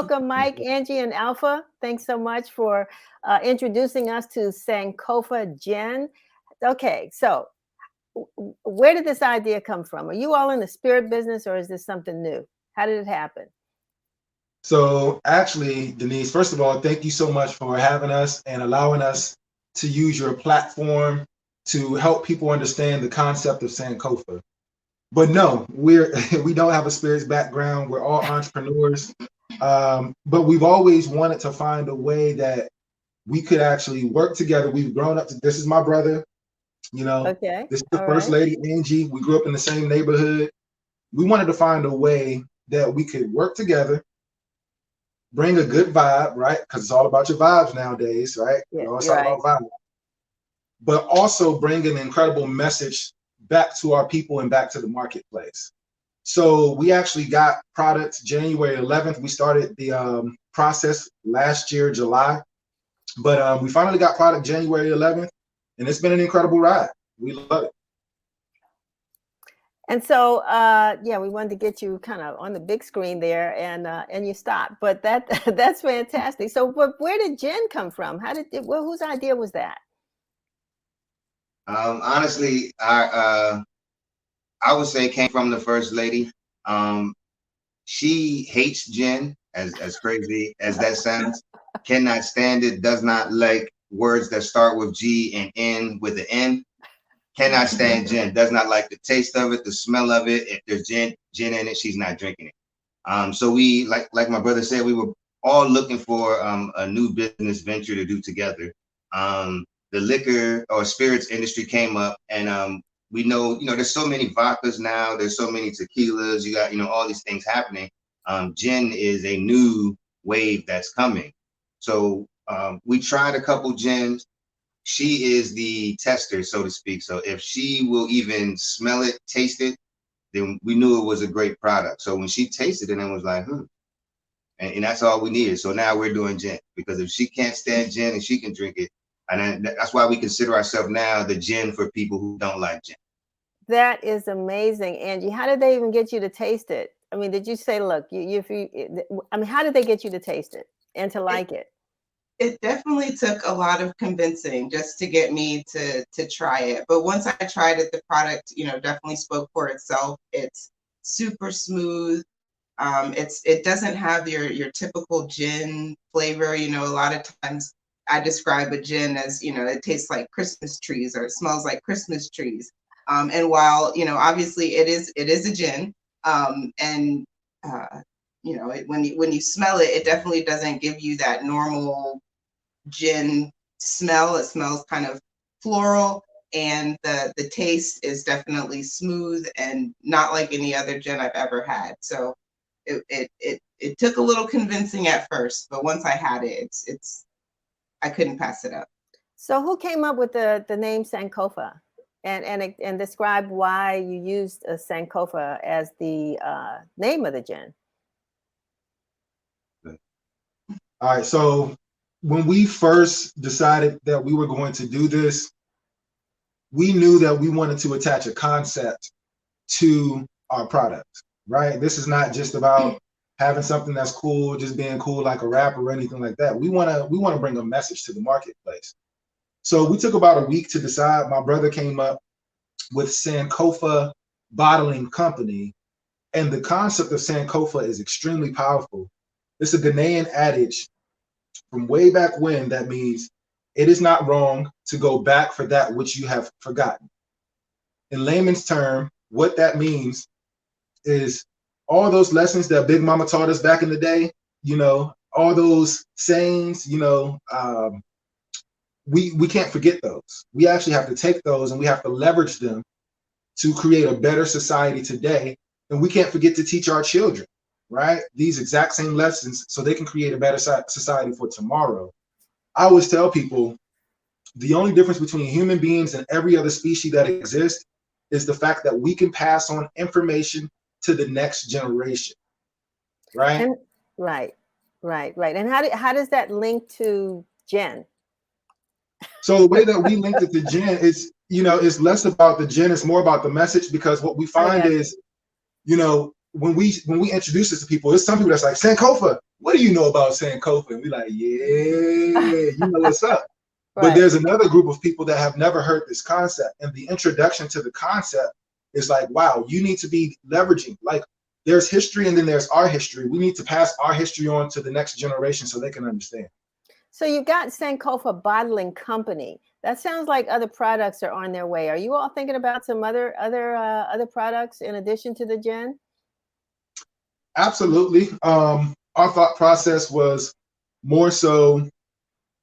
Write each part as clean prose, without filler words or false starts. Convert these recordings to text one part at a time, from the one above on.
welcome Mike, Angie, and Alpha. Thanks so much for introducing us to Sankofa Gin. Okay, so where did this idea come from? Are you all in the spirit business, or is this something new? How did it happen? So actually, Denise, first of all, thank you so much for having us and allowing us to use your platform to help people understand the concept of Sankofa. But no, we don't have a spirits background. We're all entrepreneurs, but we've always wanted to find a way that we could actually work together. We've grown up. This is my brother. Okay. This is the All first right. lady, Angie. We grew up in the same neighborhood. We wanted to find a way that we could work together, bring a good vibe, right? Because it's all about your vibes nowadays, right? Yeah, It's you're all right. about vibes. But also bring an incredible message back to our people and back to the marketplace. So we actually got products January 11th. We started the process last year, July. But we finally got product January 11th, and it's been an incredible ride. We love it. And so, yeah, we wanted to get you kind of on the big screen there, and you stopped. But that's fantastic. So, where did gin come from? How did it? Well, whose idea was that? Honestly, I would say it came from the first lady. She hates gin, as crazy as that sounds. Cannot stand it. Does not like words that start with G and N with an N. Cannot stand gin. Does not like the taste of it, the smell of it. If there's gin in it, she's not drinking it. So we, like my brother said, we were all looking for a new business venture to do together. The liquor or spirits industry came up, and we know, there's so many vodkas now. There's so many tequilas. You got, all these things happening. Gin is a new wave that's coming. So we tried a couple gins. She is the tester, so to speak. So if she will even smell it, taste it, then we knew it was a great product. So when she tasted it and was like, and that's all we needed. So now we're doing gin, because if she can't stand gin and she can drink it, and that's why we consider ourselves now the gin for people who don't like gin. That is amazing, Angie. How did they even get you to taste it? I mean, did you say, look, how did they get you to taste it and to like it? It definitely took a lot of convincing just to get me to try it. But once I tried it, the product, definitely spoke for itself. It's super smooth. It doesn't have your typical gin flavor. A lot of times I describe a gin as, it tastes like Christmas trees, or it smells like Christmas trees. And while, obviously it is a gin, when you smell it, it definitely doesn't give you that normal gin smell. It smells kind of floral, and the taste is definitely smooth and not like any other gin I've ever had. So it took a little convincing at first, but once I had it, it's I couldn't pass it up. So who came up with the name Sankofa, and describe why you used Sankofa as the name of the gin? All right, so when we first decided that we were going to do this, we knew that we wanted to attach a concept to our product, right? This is not just about having something that's cool, just being cool like a rapper or anything like that. We want to bring a message to the marketplace. So we took about a week to decide. My brother came up with Sankofa Bottling Company, and the concept of Sankofa is extremely powerful. It's a Ghanaian adage from way back when that means it is not wrong to go back for that which you have forgotten. In layman's term, what that means is all those lessons that Big Mama taught us back in the day, all those sayings, we can't forget those. We actually have to take those and we have to leverage them to create a better society today. And we can't forget to teach our children, right, these exact same lessons so they can create a better society for tomorrow. I always tell people the only difference between human beings and every other species that exists is the fact that we can pass on information to the next generation, right? And, right. And how does that link to gin? So the way that we linked it to gin is, it's less about the gin, it's more about the message, because what we find is, when we introduce this to people, there's some people that's like, Sankofa, what do you know about Sankofa? And we like, yeah, you know what's up. Right. But there's another group of people that have never heard this concept. And the introduction to the concept is like, wow, you need to be leveraging. Like, there's history and then there's our history. We need to pass our history on to the next generation so they can understand. So you got Sankofa Bottling Company. That sounds like other products are on their way. Are you all thinking about some other products in addition to the gin? Absolutely. Our thought process was more so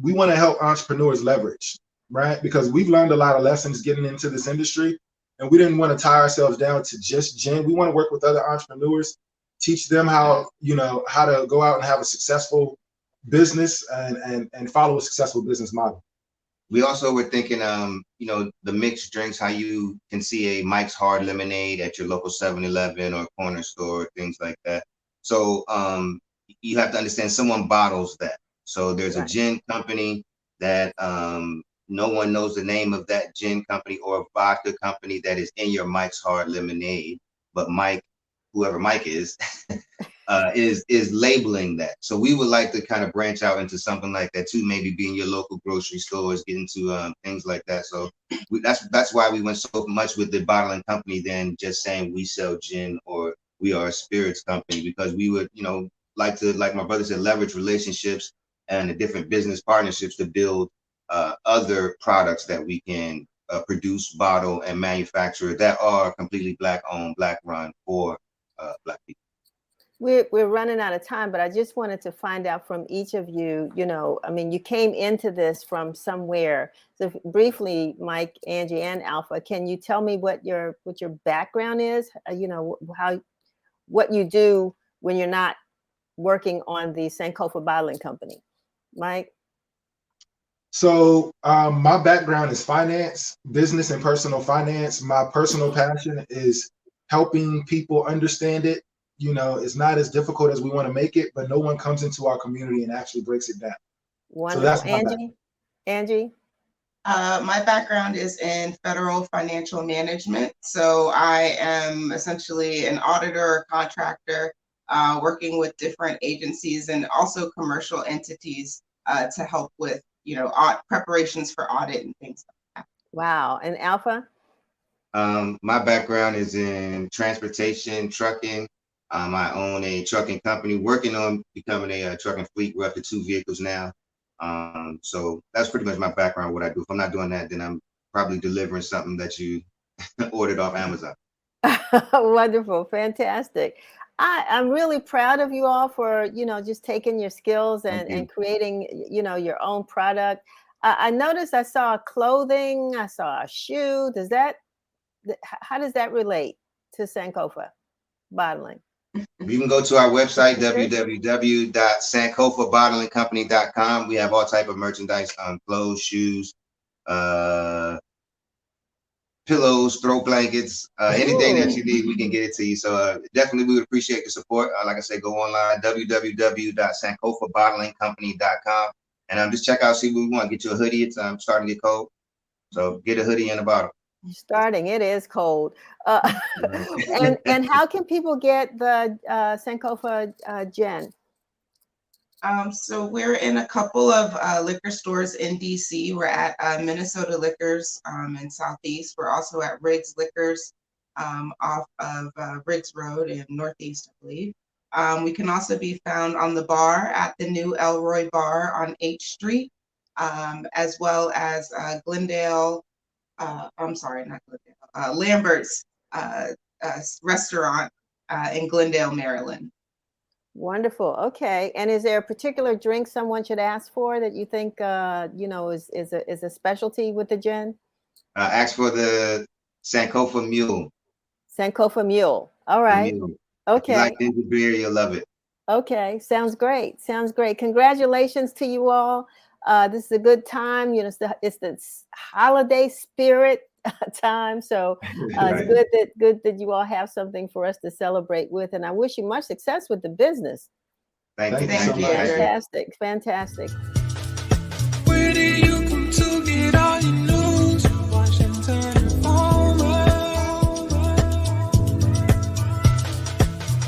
we want to help entrepreneurs leverage, right? Because we've learned a lot of lessons getting into this industry, and we didn't want to tie ourselves down to just gin. We want to work with other entrepreneurs, teach them how to go out and have a successful business and follow a successful business model. We also were thinking, the mixed drinks, how you can see a Mike's Hard Lemonade at your local 7-Eleven or corner store, things like that. So you have to understand someone bottles that. So there's a gin company that no one knows the name of that gin company or a vodka company that is in your Mike's Hard Lemonade, but Mike, whoever Mike is labeling that. So we would like to kind of branch out into something like that too, maybe be in your local grocery stores, get into things like that. So that's why we went so much with the bottling company than just saying we sell gin or we are a spirits company, because we would, like my brother said, leverage relationships and the different business partnerships to build other products that we can produce, bottle, and manufacture that are completely Black owned, Black run for Black people. We're running out of time, but I just wanted to find out from each of you, you came into this from somewhere. So briefly, Mike, Angie, and Alpha, can you tell me what your background is? What you do when you're not working on the Sankofa Bottling Company? Mike? So my background is finance, business and personal finance. My personal passion is helping people understand it. It's not as difficult as we want to make it, but no one comes into our community and actually breaks it down. Wonderful. So that's Angie? My background is in federal financial management. So I am essentially an auditor, contractor, working with different agencies and also commercial entities to help with, preparations for audit and things like that. Wow. And Alpha? My background is in transportation, trucking. I own a trucking company, working on becoming a trucking fleet. We're up to 2 vehicles now. So that's pretty much my background, what I do. If I'm not doing that, then I'm probably delivering something that you ordered off Amazon. Wonderful. Fantastic. I'm really proud of you all for, just taking your skills and creating, your own product. I noticed I saw clothing, I saw a shoe. How does that relate to Sankofa Bottling? You can go to our website, www.sankofabottlingcompany.com. We have all type of merchandise, clothes, shoes, pillows, throw blankets, anything that you need, we can get it to you. So definitely we would appreciate the support. Like I said, go online, www.sankofabottlingcompany.com. And just check out, see what we want. Get you a hoodie. It's starting to get cold. So get a hoodie and a bottle. It is cold. And how can people get the Sankofa gin? So we're in a couple of liquor stores in DC. We're at Minnesota Liquors in Southeast. We're also at Riggs Liquors off of Riggs Road in Northeast, I believe. We can also be found on the bar at the new Elroy Bar on H Street, as well as Glendale. I'm sorry, not Glendale. Lambert's restaurant in Glendale, Maryland. Wonderful. Okay. And is there a particular drink someone should ask for that you think is a specialty with the gin? Ask for the Sankofa Mule. Sankofa Mule. All right. Mule. Okay. If you like ginger beer, you'll love it. Okay. Sounds great. Congratulations to you all. This is a good time. It's the holiday spirit time. So it's good that you all have something for us to celebrate with. And I wish you much success with the business. Thank you. Thank you. Fantastic.